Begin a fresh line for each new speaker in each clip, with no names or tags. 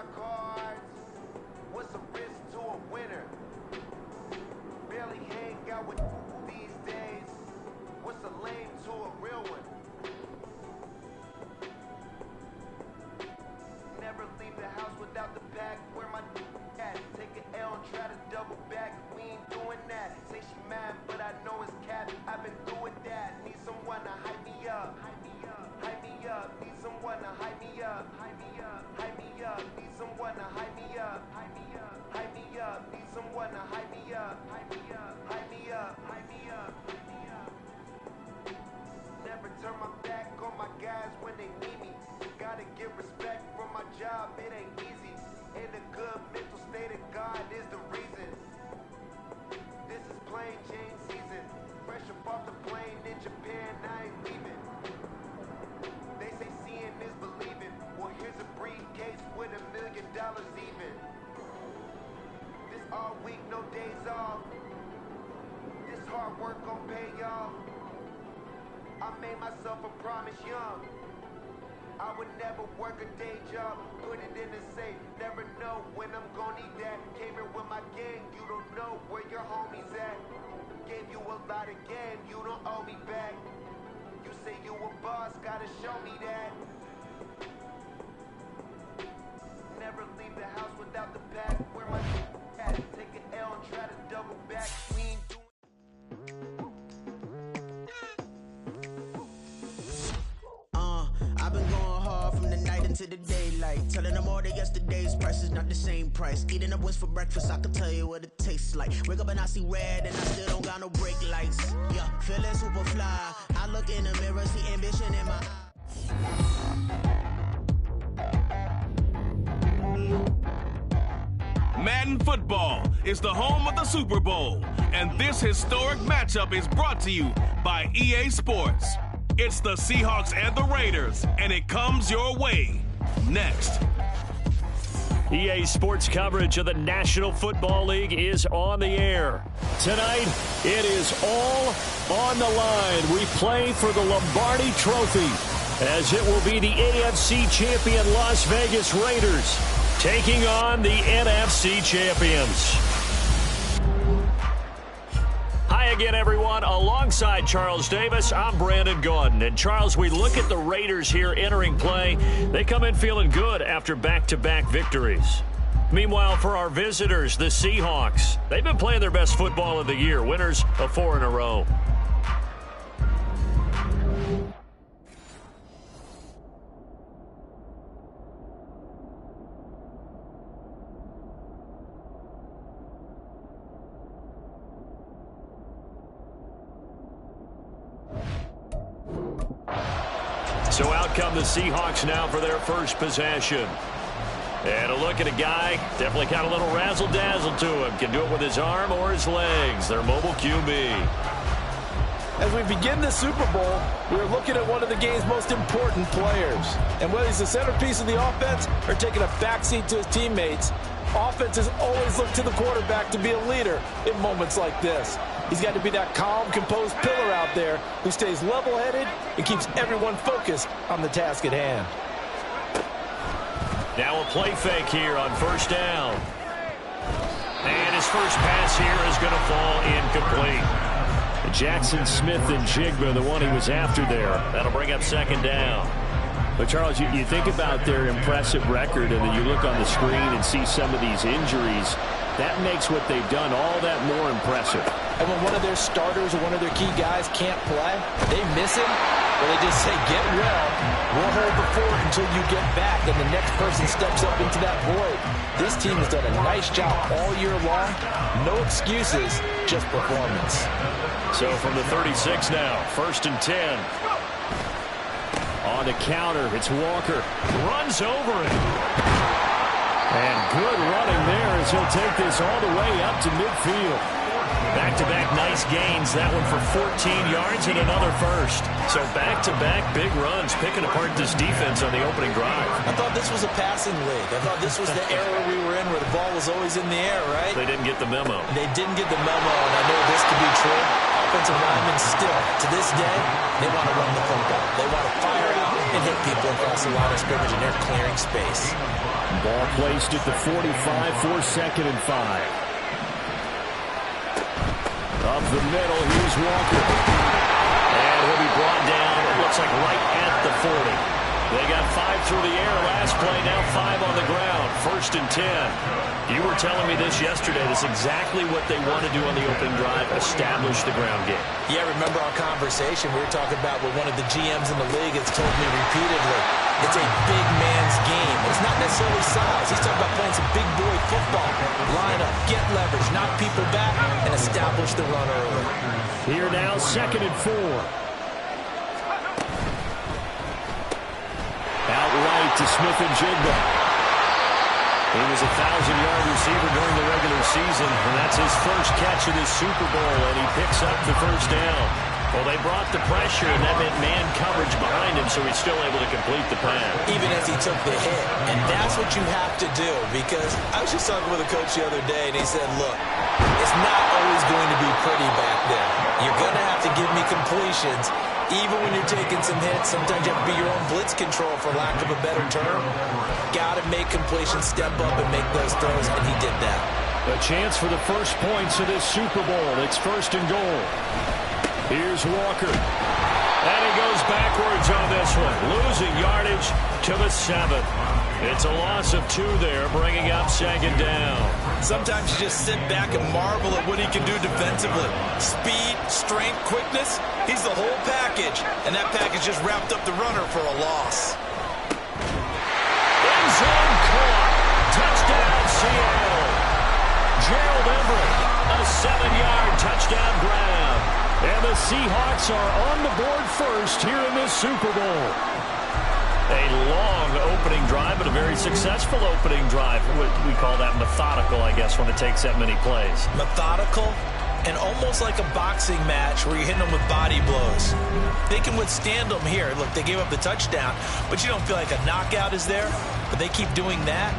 of cards. What's the risk to a winner? Barely hang out with these days. What's a lame to a real one? Never leave the house without the bag. Where my at? Take an L and try to double back. We ain't doing that. Say she mad, but I know it's cap. I've been through with that. Need someone to hype me up. Hype me up. Hype me up. Need someone to hype me up. Hype me up. Hype me up. Need someone to hype me up. Hype me up. Hype me up. Need someone to hype me up. Hype me up. Hype me up. Hype me up. Hype me up. Never turn my back on my guys when they need me. Gotta get respect from my job, it ain't easy. In a good mental state of God is the reason. This is plain Jane season. Fresh up off the plane in Japan, I ain't leaving. They say seeing is believing. Well, here's a briefcase with $1 million even. This all week, no days off. This hard work gon' pay y'all. I made myself a promise young. I would never work a day job, put it in the safe. Never know when I'm gon' need that. Came here with my gang, you don't know where your homies at. Gave you a lot of game, you don't owe me back. You say you a boss, gotta show me that. Never leave the house without the pack. Where my at? Take an L and try to double back. We ain't doing.
I've been going hard from the night into the daylight. Telling them all that yesterday's price is not the same price. Eating up what's for breakfast, I can tell you what it tastes like. Wake up and I see red and I still don't got no brake lights. Yeah, feeling super fly. I look in the mirror, see ambition in my eyes.
Madden Football is the home of the Super Bowl, and this historic matchup is brought to you by EA Sports. It's the Seahawks and the Raiders, and it comes your way next.
EA Sports coverage of the National Football League is on the air. Tonight, it is all on the line. We play for the Lombardi Trophy, as it will be the AFC champion Las Vegas Raiders taking on the NFC champions. Hi again, everyone. Alongside Charles Davis, I'm Brandon Gordon. And Charles, we look at the Raiders here entering play. They come in feeling good after back-to-back victories. Meanwhile, for our visitors, the Seahawks, they've been playing their best football of the year, winners of 4 in a row. So out come the Seahawks now for their first possession. And a look at a guy, definitely got a little razzle-dazzle to him. Can do it with his arm or his legs. Their mobile QB.
As we begin the Super Bowl, we're looking at one of the game's most important players. And whether he's the centerpiece of the offense or taking a backseat to his teammates, offenses always look to the quarterback to be a leader in moments like this. He's got to be that calm, composed pillar out there who stays level-headed and keeps everyone focused on the task at hand.
Now a play fake here on first down. And his first pass here is going to fall incomplete. Jackson Smith and Jigba, the one he was after there. That'll bring up second down.
But, Charles, you think about their impressive record, and then you look on the screen and see some of these injuries. That makes what they've done all that more impressive.
And when one of their starters or one of their key guys can't play, they miss him, or they just say, get well, we'll hold the fort until you get back, and the next person steps up into that void. This team has done a nice job all year long. No excuses, just performance.
So from the 36 now, 1st and 10.
On the counter, it's Walker.
Runs over it. And good running there as he'll take this all the way up to midfield. Back-to-back nice gains. That one for 14 yards and another first. So back-to-back big runs, picking apart this defense on the opening drive.
I thought this was a passing league. I thought this was the era we were in where the ball was always in the air, right?
They didn't get the memo.
They didn't get the memo, and I know this to be true. Offensive linemen still, to this day, they want to run the football. They want to fire out and hit people across the line of scrimmage, and they're clearing space.
Ball placed at the 45 for 2nd and 5. Up the middle, here's Walker. And he'll be brought down, it looks like right at the 40. They got 5 through the air last play, now 5 on the ground. 1st and 10. You were telling me this yesterday. This is exactly what they want to do on the opening drive, establish the ground game.
Yeah, remember our conversation? We were talking about what one of the GMs in the league has told me repeatedly. It's a big man's game. It's not necessarily size. He's talking about playing some big boy football. Line up, get leverage, knock people back, and establish the run early.
Here now, 2nd and 4. Out right to Smith-Njigba. He was a 1,000-yard receiver during the regular season, and that's his first catch of this Super Bowl, and he picks up the 1st down. Well, they brought the pressure, and that meant man coverage behind him, so he's still able to complete the pass.
Even as he took the hit, and that's what you have to do, because I was just talking with a coach the other day, and he said, look, it's not always going to be pretty back there. You're going to have to give me completions. Even when you're taking some hits, sometimes you have to be your own blitz control, for lack of a better term. Got to make completions, step up, and make those throws, and he did that.
A chance for the first points of this Super Bowl. It's 1st and goal. Here's Walker. And he goes backwards on this one, losing yardage to the 7. It's a loss of 2 there, bringing up 2nd down.
Sometimes you just sit back and marvel at what he can do defensively. Speed, strength, quickness, he's the whole package. And that package just wrapped up the runner for a loss.
End zone caught. Touchdown, Seattle. Gerald Everett, a 7-yard touchdown grab. And the Seahawks are on the board first here in this Super Bowl. A long opening drive, but a very successful opening drive. We call that methodical, I guess, when it takes that many plays.
Methodical and almost like a boxing match where you're hitting them with body blows. They can withstand them here. Look, they gave up the touchdown, but you don't feel like a knockout is there. But they keep doing that.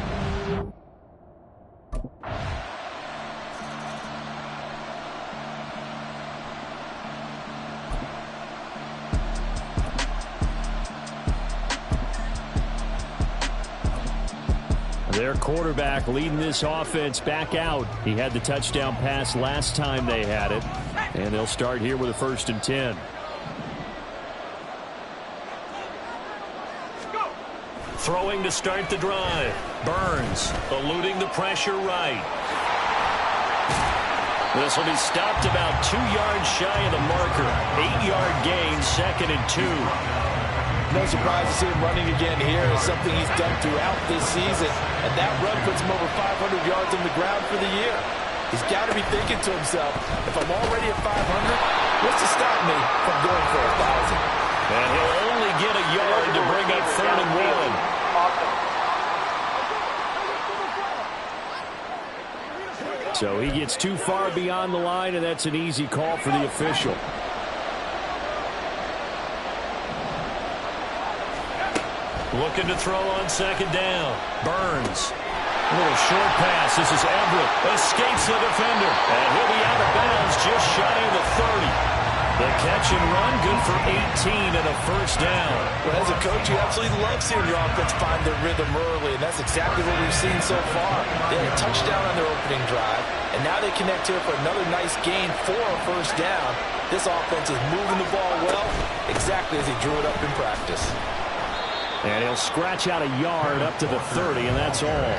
Their quarterback leading this offense back out. He had the touchdown pass last time they had it. And they'll start here with a 1st and 10. Throwing to start the drive. Burns eluding the pressure right. This will be stopped about 2 yards shy of the marker. 8-yard gain, 2nd and 2.
No surprise to see him running again here. It's something he's done throughout this season. And that run puts him over 500 yards on the ground for the year. He's got to be thinking to himself, if I'm already at 500, what's to stop me from going for 1,000?
And he'll only get a yard to bring up 3rd and 1. So he gets too far beyond the line, and that's an easy call for the official. Looking to throw on 2nd down. Burns. A little short pass. This is Everett. Escapes the defender. And he'll be out of bounds just shy of the 30. The catch and run good for 18 and a 1st down.
Well, as a coach, you absolutely love seeing your offense find their rhythm early, and that's exactly what we've seen so far. They had a touchdown on their opening drive, and now they connect here for another nice gain for a 1st down. This offense is moving the ball well, exactly as he drew it up in practice.
And he'll scratch out a yard up to the 30, and that's all.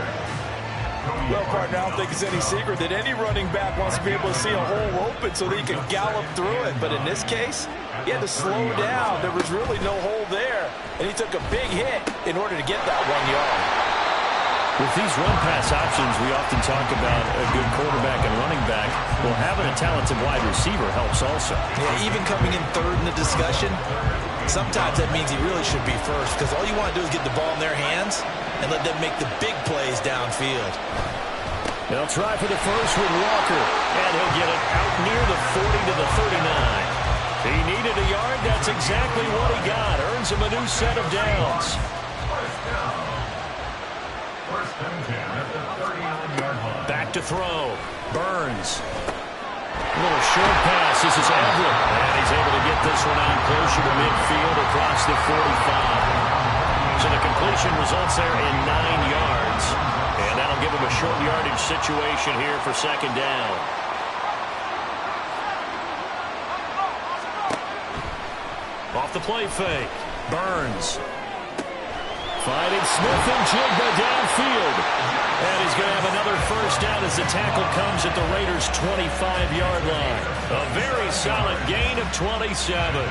Well, partner, I don't think it's any secret that any running back wants to be able to see a hole open so that he can gallop through it. But in this case, he had to slow down. There was really no hole there, and he took a big hit in order to get that 1 yard.
With these run-pass options, we often talk about a good quarterback and running back. Well, having a talented wide receiver helps also.
Yeah, even coming in 3rd in the discussion, sometimes that means he really should be first, because all you want to do is get the ball in their hands and let them make the big plays downfield.
They'll try for the first with Walker, and he'll get it out near the 40 to the 39. He needed a yard. That's exactly what he got. Earns him a new set of downs. Back to throw. Burns. A little short pass. This is Everett. And he's able to get this one out closer to midfield across the 45. So the completion results there in 9 yards. And that'll give him a short yardage situation here for second down. Off the play fake. Burns. Finding Smith and Jigba downfield. And he's going to have another first down as the tackle comes at the Raiders' 25-yard line. A very solid gain of 27.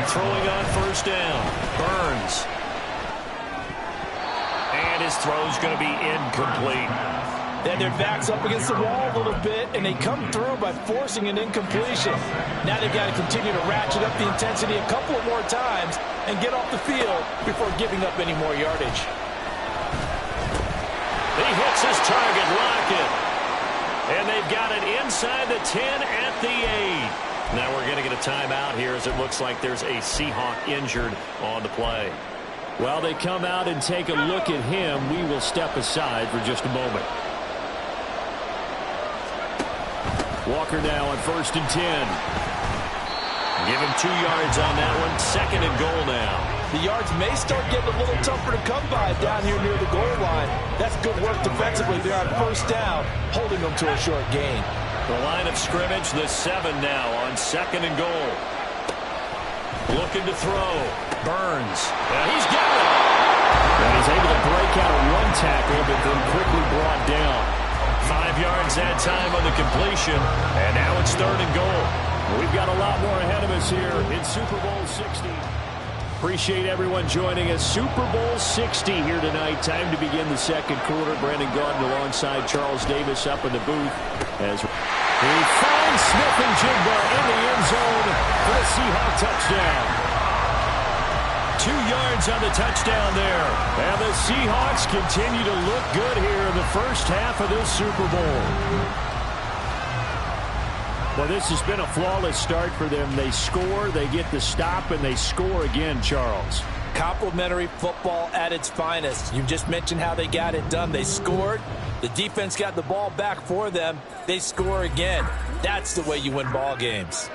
Throwing on first down. Burns. And his throw's going to be incomplete.
Then their back's up against the wall a little bit, and they come through by forcing an incompletion. Now they've got to continue to ratchet up the intensity a couple of more times and get off the field before giving up any more yardage.
He hits his target, Lockett. And they've got it inside the 10 at the 8. Now we're going to get a timeout here as it looks like there's a Seahawk injured on the play.
While they come out and take a look at him, we will step aside for just a moment. Walker now on 1st and 10. Give him 2 yards on that one. 2nd and goal now.
The yards may start getting a little tougher to come by down here near the goal line. That's good work defensively there on first down, holding them to a short gain.
The line of scrimmage, the 7 now on 2nd and goal. Looking to throw. Burns. And he's got it.
And he's able to break out of one tackle, but then quickly brought down.
5 yards that time on the completion, and now it's 3rd and goal.
We've got a lot more ahead of us here in Super Bowl 60. Appreciate everyone joining us. Super Bowl 60 here tonight. Time to begin the second quarter. Brandon Gaudin alongside Charles Davis up in the booth as he finds Smith and Jigba in the end zone for the Seahawk touchdown.
2 yards on the touchdown there.
And the Seahawks continue to look good here in the first half of this Super Bowl. Well, this has been a flawless start for them. They score, they get the stop, and they score again, Charles.
Complimentary football at its finest. You just mentioned how they got it done. They scored. The defense got the ball back for them. They score again. That's the way you win ball games.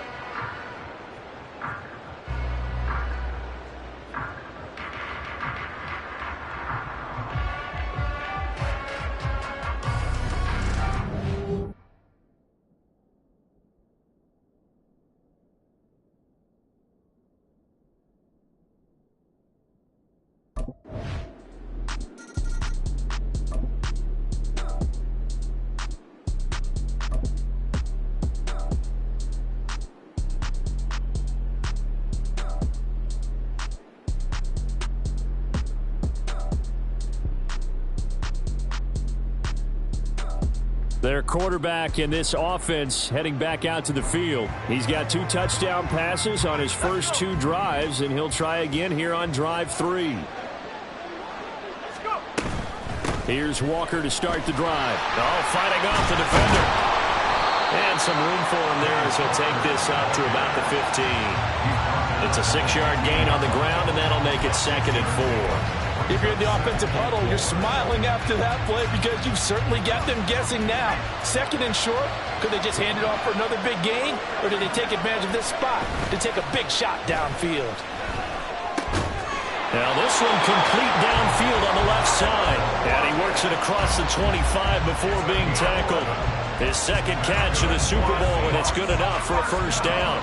Their quarterback in this offense heading back out to the field. He's got 2 touchdown passes on his first 2 drives, and he'll try again here on drive 3. Here's Walker to start the drive.
Oh, fighting off the defender. And some room for him there as he'll take this up to about the 15. It's a 6-yard gain on the ground, and that'll make it 2nd and 4.
If you're in the offensive huddle, you're smiling after that play because you've certainly got them guessing now. 2nd and short, could they just hand it off for another big gain? Or did they take advantage of this spot to take a big shot downfield?
Now this one complete downfield on the left side. And he works it across the 25 before being tackled. His 2nd catch of the Super Bowl, and it's good enough for a first down.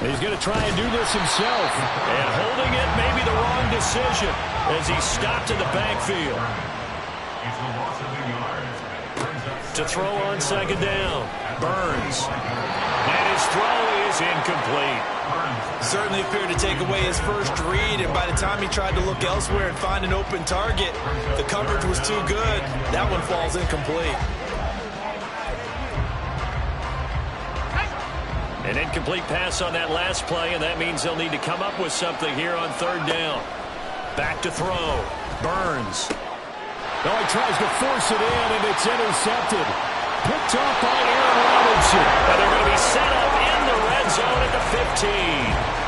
He's going to try and do this himself.
And holding it may be the wrong decision as he's stopped in the backfield. To throw on 2nd down. Burns. And his throw is incomplete.
Certainly appeared to take away his first read, and by the time he tried to look elsewhere and find an open target, the coverage was too good. That one falls incomplete.
An incomplete pass on that last play, and that means they'll need to come up with something here on 3rd down. Back to throw. Burns.
Oh, he tries to force it in, and it's intercepted. Picked off by Aaron Robinson.
And they're going to be set up in the red zone at the 15.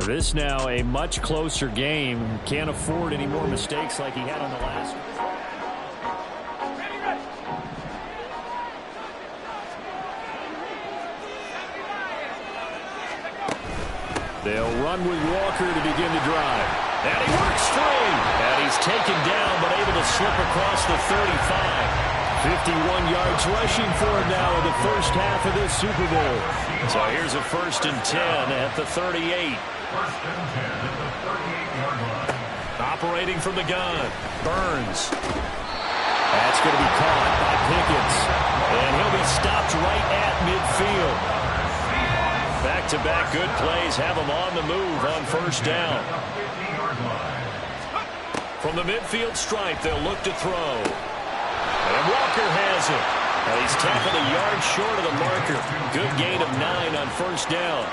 This now a much closer game. Can't afford any more mistakes like he had on the last. They'll run with Walker to begin the drive. And he works free. And he's taken down but able to slip across the 35. 51 yards rushing for him now in the first half of this Super Bowl. So here's a 1st and 10 at the 38. 1st and 10 at the 38-yard line. Operating from the gun, Burns. That's going to be caught by Pickens. And he'll be stopped right at midfield. Back-to-back good plays have him on the move on 1st down. From the midfield stripe, they'll look to throw. And Walker has it. And he's tackled a yard short of the marker. Good gain of 9 on 1st down.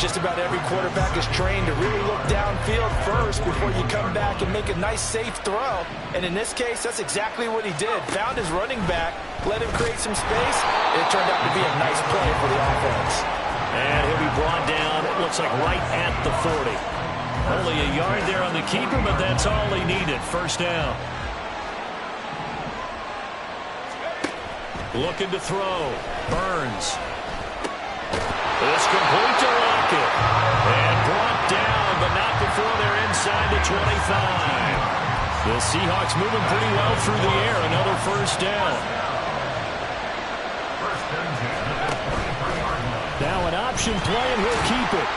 Just about every quarterback is trained to really look downfield first before you come back and make a nice, safe throw. And in this case, that's exactly what he did. Found his running back, let him create some space, and it turned out to be a nice play for the offense.
And he'll be brought down, it looks like right at the 40. Only a yard there on the keeper, but that's all he needed. 1st down. Looking to throw. Burns. It's complete to Lockett. And brought down, but not before they're inside the 25. The Seahawks moving pretty well through the air. Another 1st down. Now an option play, and he'll keep it.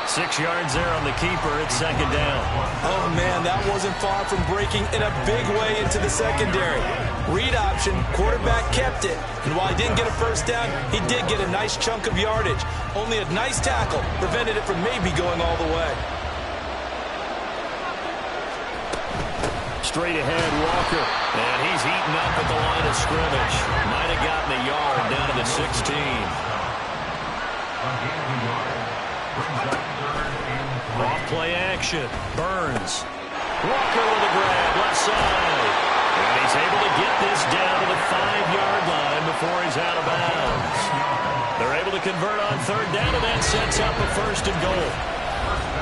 6 yards there on the keeper. It's 2nd down.
Oh, man, that wasn't far from breaking in a big way into the secondary. Read option, quarterback kept it. And while he didn't get a 1st down, he did get a nice chunk of yardage. Only a nice tackle prevented it from maybe going all the way.
Straight ahead, Walker. And he's eaten up at the line of scrimmage. Might have gotten a yard down to the 16. Off play action. Burns. Walker with a grab, left side. And he's able to get this down to the 5-yard line before he's out of bounds. They're able to convert on 3rd down, and that sets up a 1st and goal.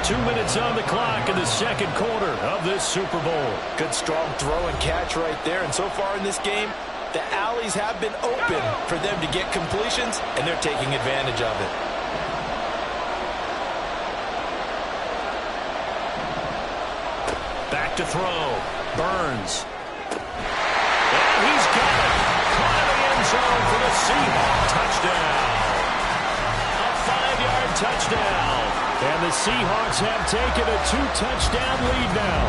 2 minutes on the clock in the 2nd quarter of this Super Bowl.
Good strong throw and catch right there. And so far in this game, the alleys have been open for them to get completions, and they're taking advantage of it.
Back to throw. Burns. And he's got it. Caught in the end zone for the Seahawks touchdown. A 5-yard touchdown. And the Seahawks have taken a 2-touchdown lead now.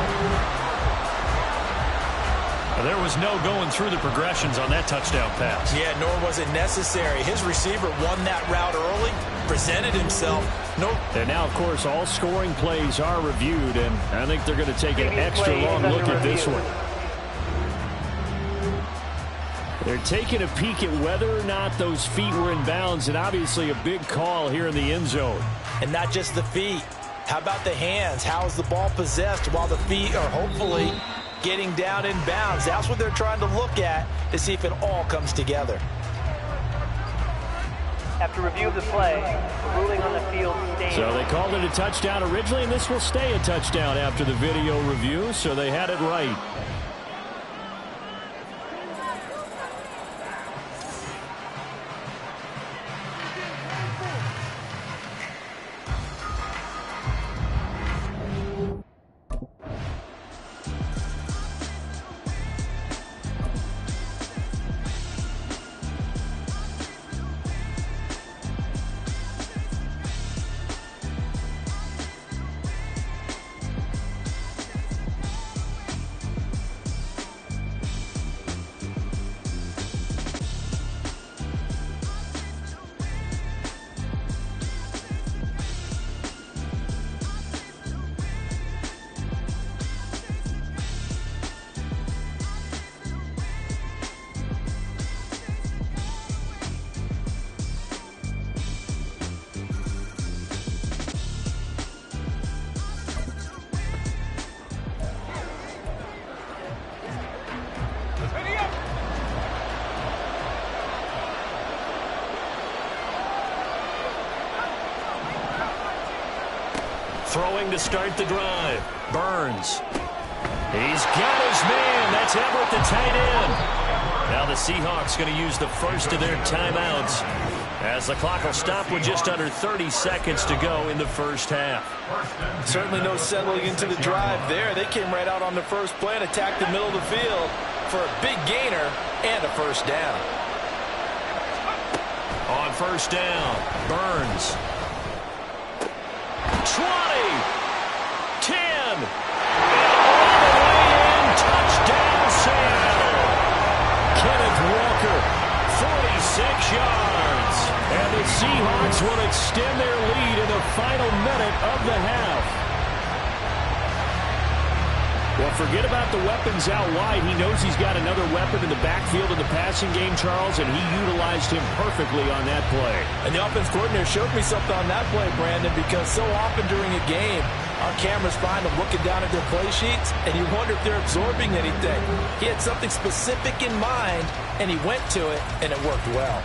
There was no going through the progressions on that touchdown pass.
Yeah, nor was it necessary. His receiver won that route early, presented himself.
And now, of course, all scoring plays are reviewed, and I think they're going to take an extra long look at this one. They're taking a peek at whether or not those feet were in bounds, and obviously a big call here in the end zone.
And not just the feet. How about the hands? How is the ball possessed while the feet are hopefully getting down in bounds? That's what they're trying to look at to see if it all comes together.
After review of the play, ruling on the field stands.
So they called it a touchdown originally, and this will stay a touchdown after the video review, so they had it right. Throwing to start the drive. Burns. He's got his man. That's Everett, the tight end. Now the Seahawks going to use the first of their timeouts as the clock will stop with just under 30 seconds to go in the first half.
Certainly no settling into the drive there. They came right out on the first play and attacked the middle of the field for a big gainer and a first down.
On first down, Burns. 20, 10, and all the way in, touchdown Seattle. Kenneth Walker, 46 yards. And the Seahawks will extend their lead in the final minute of the half. Well, forget about the weapons out wide. He knows he's got another weapon in the backfield of the passing game, Charles, and he utilized him perfectly on that play.
And the offense coordinator showed me something on that play, Brandon, because so often during a game, our cameras find them looking down at their play sheets, and you wonder if they're absorbing anything. He had something specific in mind, and he went to it, and it worked well.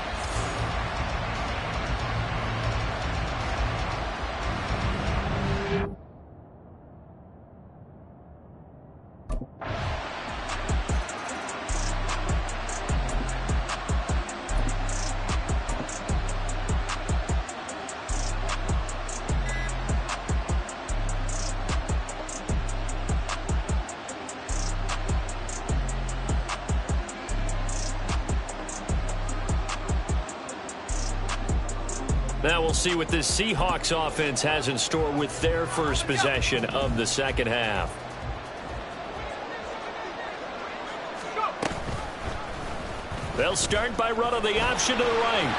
Now we'll see what this Seahawks offense has in store with their first possession of the second half. They'll start by running the option to the right.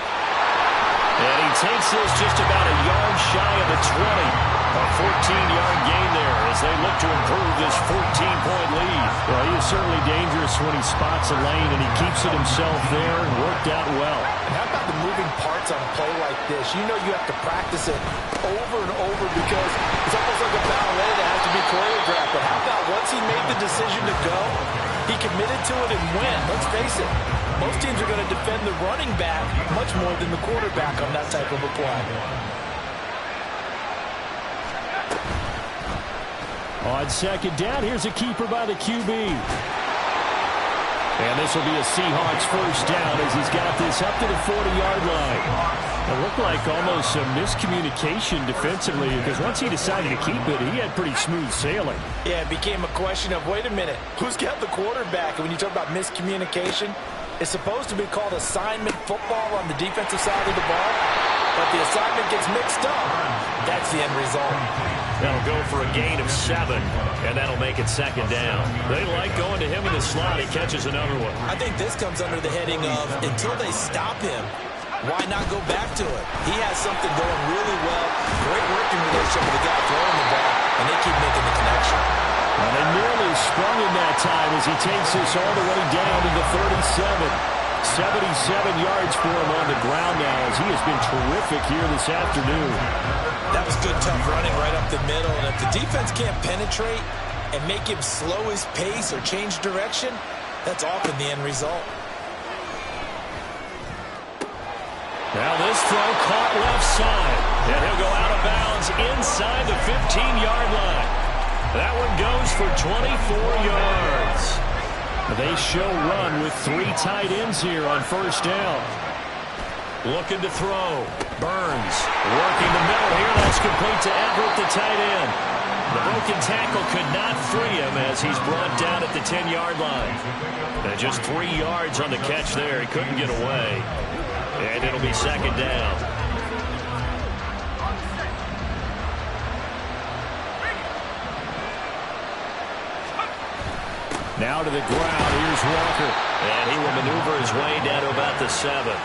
And he takes this just about a yard shy of the 20. A 14-yard gain there as they look to improve this 14-point lead.
Well, he is certainly dangerous when he spots a lane, and he keeps it himself there and worked out well.
And how about the moving parts on a play like this? You know you have to practice it over and over because it's almost like a ballet that has to be choreographed. But how about once he made the decision to go, he committed to it and went. Let's face it, most teams are going to defend the running back much more than the quarterback on that type of a play.
On second down, here's a keeper by the QB. And this will be a Seahawks first down as he's got this up to the 40-yard line. It looked like almost a miscommunication defensively because once he decided to keep it, he had pretty smooth sailing.
Yeah, it became a question of, wait a minute, who's got the quarterback? And when you talk about miscommunication, it's supposed to be called assignment football on the defensive side of the ball. But the assignment gets mixed up. That's the end result.
That'll go for a gain of 7, and that'll make it second down. They like going to him in the slot. He catches another one.
I think this comes under the heading of until they stop him, why not go back to it? He has something going really well. Great working relationship with the guy throwing the ball, and they keep making the connection.
And they nearly sprung him that time as he takes this all the way down to the 37. 77 yards for him on the ground now as he has been terrific here this afternoon.
That was good, tough running right up the middle. And if the defense can't penetrate and make him slow his pace or change direction, that's often the end result.
Now this throw caught left side. And he'll go out of bounds inside the 15-yard line. That one goes for 24 yards. They show run with 3 tight ends here on first down. Looking to throw. Burns working the middle here. That's complete to Everett, the tight end. The broken tackle could not free him as he's brought down at the 10-yard line. And just 3 yards on the catch there. He couldn't get away. And it'll be second down.
Now to the ground. Here's Walker.
And he will maneuver his way down to about the 7.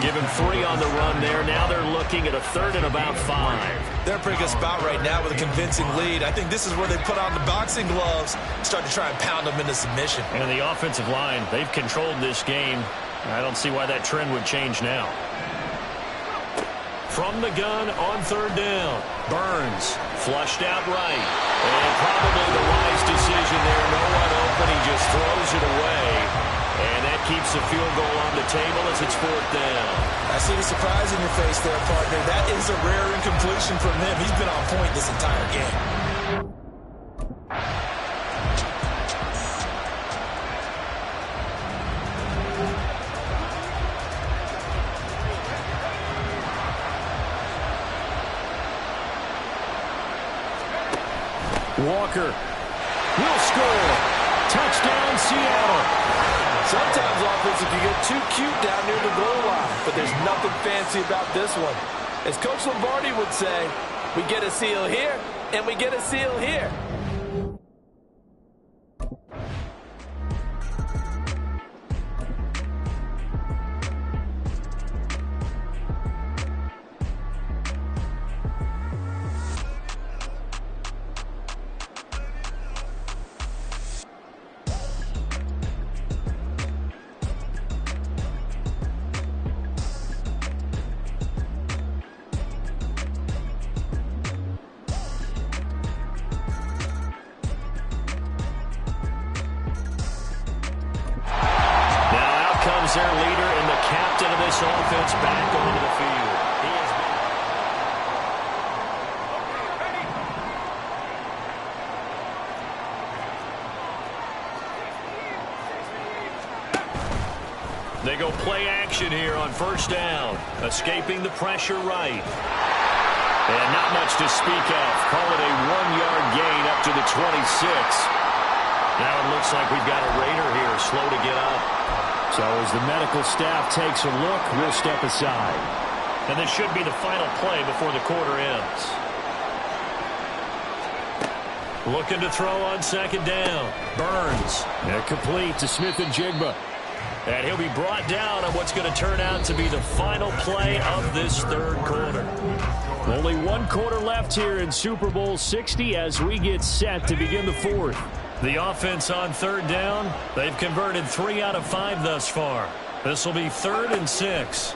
Give him 3 on the run there. Now they're looking at a 3rd and about 5.
They're in a pretty good spot right now with a convincing lead. I think this is where they put on the boxing gloves, start to try and pound them into submission.
And the offensive line, they've controlled this game. I don't see why that trend would change now. From the gun on 3rd down. Burns flushed out right. And probably the wise decision there. No one open. He just throws it away. And that keeps the field goal on the table as it's 4th down.
I see the surprise in your face there, partner. That is a rare incompletion from him. He's been on point this entire game.
Walker will score. Touchdown, Seattle.
Sometimes offenses can get too cute down near the goal line, but there's nothing fancy about this one. As Coach Lombardi would say, we get a seal here, and we get a seal here.
Their leader and the captain of this offense back onto the field. He has been... They go play action here on 1st down. Escaping the pressure right. And not much to speak of. Call it a 1-yard gain up to the 26. Now it looks like we've got a Raider here slow to get up.
So as the medical staff takes a look, we'll step aside.
And this should be the final play before the quarter ends. Looking to throw on 2nd down. Burns.
And complete to Smith and Jigba.
And he'll be brought down on what's going to turn out to be the final play of this 3rd quarter.
Only 1 quarter left here in Super Bowl 60 as we get set to begin the 4th.
The offense on 3rd down, they've converted 3 out of 5 thus far. This will be 3rd and 6.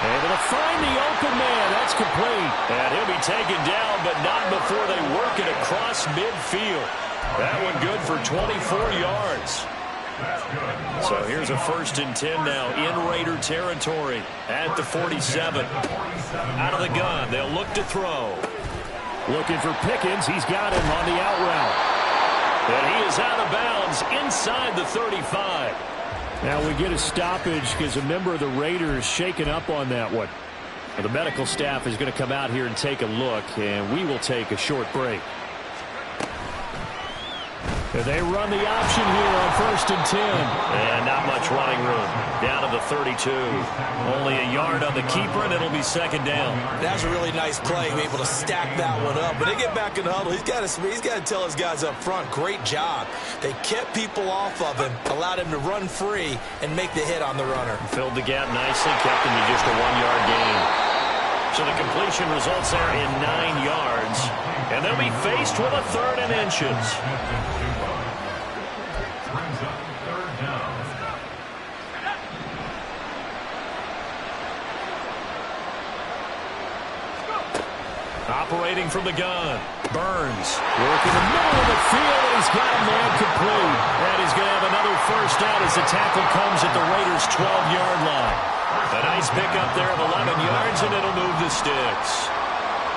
And to find the open man, that's complete.
And he'll be taken down, but not before they work it across midfield. That one good for 24 yards. So here's a 1st and 10 now in Raider territory at the 47. Out of the gun, they'll look to throw.
Looking for Pickens. He's got him on the out route.
And he is out of bounds inside the 35.
Now we get a stoppage because a member of the Raiders shaken up on that one. Well, the medical staff is going to come out here and take a look, and we will take a short break. They run the option here on 1st and 10.
And not much running room. Down to the 32. Only a yard on the keeper, and it'll be 2nd down.
That's a really nice play, able to stack that one up. But they get back in the huddle. He's got to tell his guys up front, great job. They kept people off of him, allowed him to run free, and make the hit on the runner.
Filled the gap nicely, kept him to just a 1-yard gain. So the completion results there in 9 yards. And they'll be faced with a 3rd and inches. Operating from the gun. Burns.
Work in the middle of the field, and he's got a man complete.
And he's going to have another 1st down as the tackle comes at the Raiders' 12-yard line. A nice pickup there of 11 yards, and it'll move the sticks.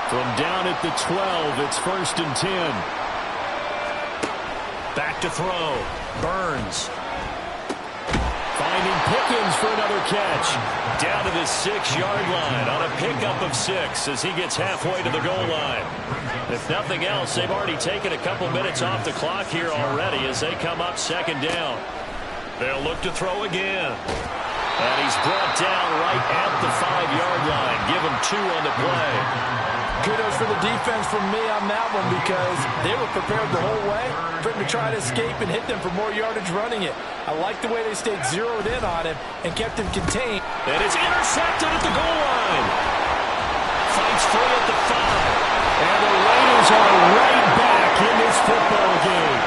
From down at the 12, it's 1st and 10.
Back to throw. Burns.
Finding Pickens for another catch.
Down to the 6-yard line on a pickup of 6 as he gets halfway to the goal line. If nothing else, they've already taken a couple minutes off the clock here already as they come up 2nd down. They'll look to throw again. And he's brought down right at the 5-yard line. Give him 2 on the play.
Kudos for the defense from me on that one because they were prepared the whole way for him to try to escape and hit them for more yardage running it. I like the way they stayed zeroed in on him and kept him contained.
And it's intercepted at the goal line. Fights free at the 5.
And the Raiders are right back in this football game.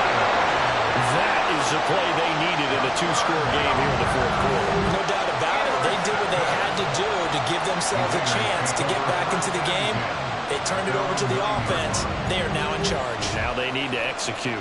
That is the play they needed in a 2-score game here in the 4th quarter.
No doubt about it. They did what they had to do to give themselves a chance to get back into the game. They turned it over to the offense. They are now in charge.
Now they need to execute.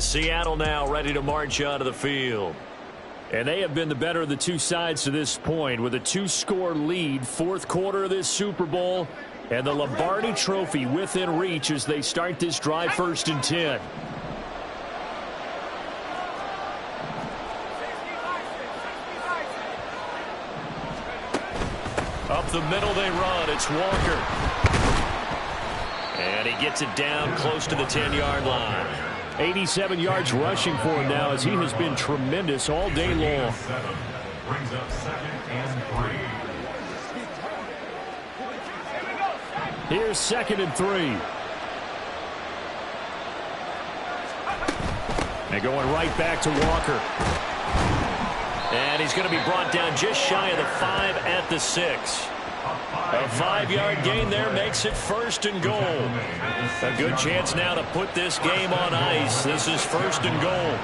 Seattle now ready to march onto the field.
And they have been the better of the two sides to this point with a 2-score lead, fourth quarter of this Super Bowl, and the Lombardi Trophy within reach as they start this drive 1st and 10. Up the middle they run. It's Walker. And he gets it down close to the 10-yard line. 87 yards rushing for him now as he has been tremendous all day long.
Brings up 2nd and 3.
Here's 2nd and 3. And going right back to Walker. And he's going to be brought down just shy of the 5 at the 6. A 5-yard gain there makes it 1st and goal. A good chance now to put this game on ice. This is 1st and goal.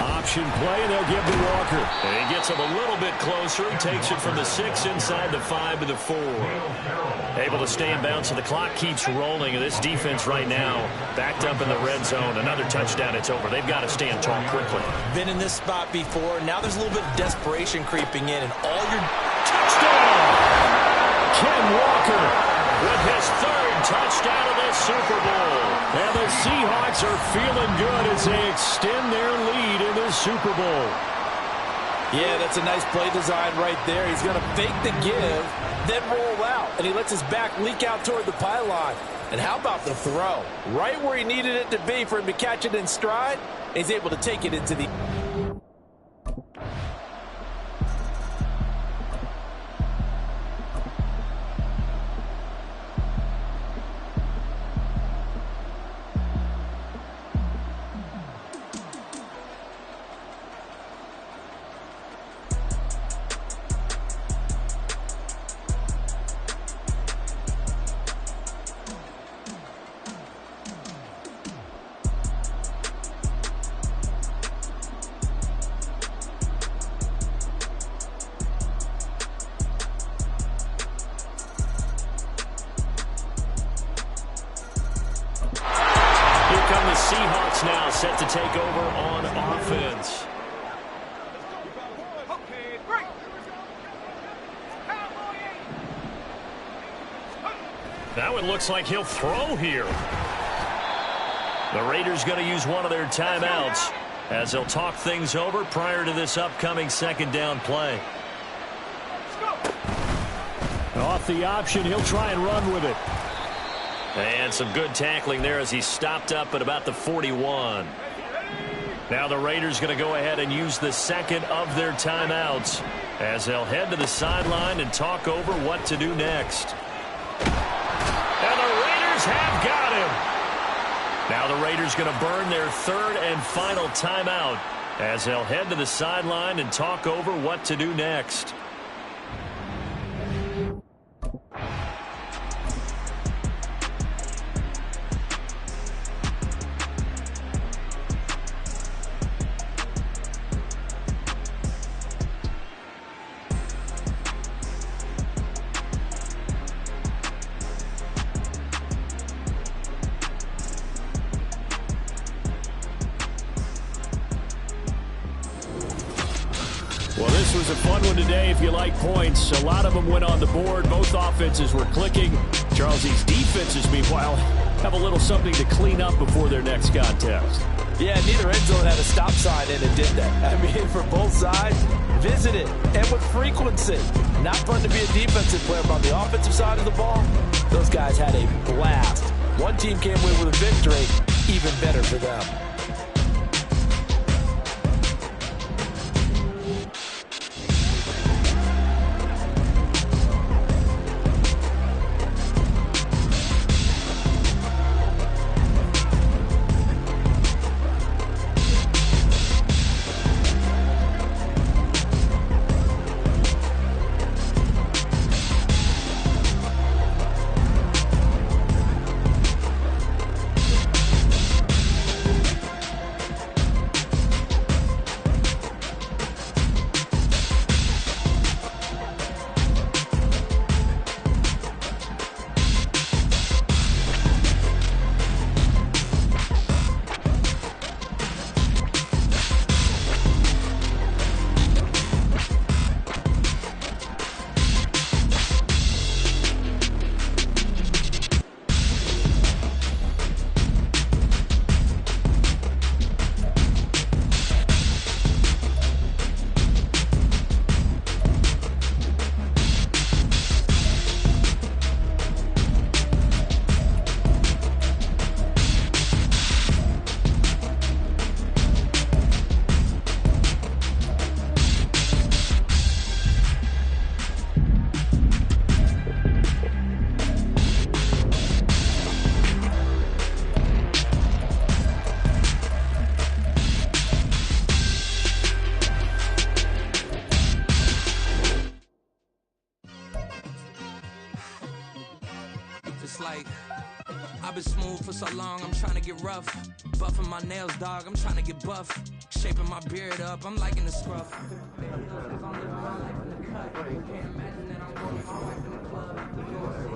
Option play, and they'll give to Walker. And he gets him a little bit closer. He takes it from the 6 inside the 5 to the 4. Able to stay in bounds, so the clock keeps rolling. And this defense right now backed up in the red zone. Another touchdown, it's over. They've got to stand tall quickly.
Been in this spot before. Now there's a little bit of desperation creeping in, and all your
touchdown! Ken Walker with his 3rd touchdown of this Super Bowl. And the Seahawks are feeling good as they extend their lead in this Super Bowl.
Yeah, that's a nice play design right there. He's going to fake the give, then roll out, and he lets his back leak out toward the pylon. And how about the throw? Right where he needed it to be for him to catch it in stride. He's able to take it into the...
Seahawks now set to take over on offense. Now it looks like he'll throw here. The Raiders going to use one of their timeouts as they'll talk things over prior to this upcoming 2nd down play.
Off the option, he'll try and run with it.
And some good tackling there as he stopped up at about the 41. Now the Raiders going to go ahead and use the 2nd of their timeouts as they'll head to the sideline and talk over what to do next. And the Raiders have got him. Now the Raiders going to burn their 3rd and final timeout as they'll head to the sideline and talk over what to do next.
Well, this was a fun one today if you like points. A lot of them went on the board. Both offenses were clicking. Charles, these defenses, meanwhile, have a little something to clean up before their next contest.
Yeah, neither end zone had a stop sign in it, did they? I mean, for both sides, visit it, and with frequency. Not fun to be a defensive player, but on the offensive side of the ball, those guys had a blast. One team came away with a victory, even better for them.
It's like, I've been smooth for so long, I'm trying to get rough. Buffing my nails, dog, I'm trying to get buff. Shaping my beard up, I'm liking the scruff. Can't imagine that I'm going home in the club.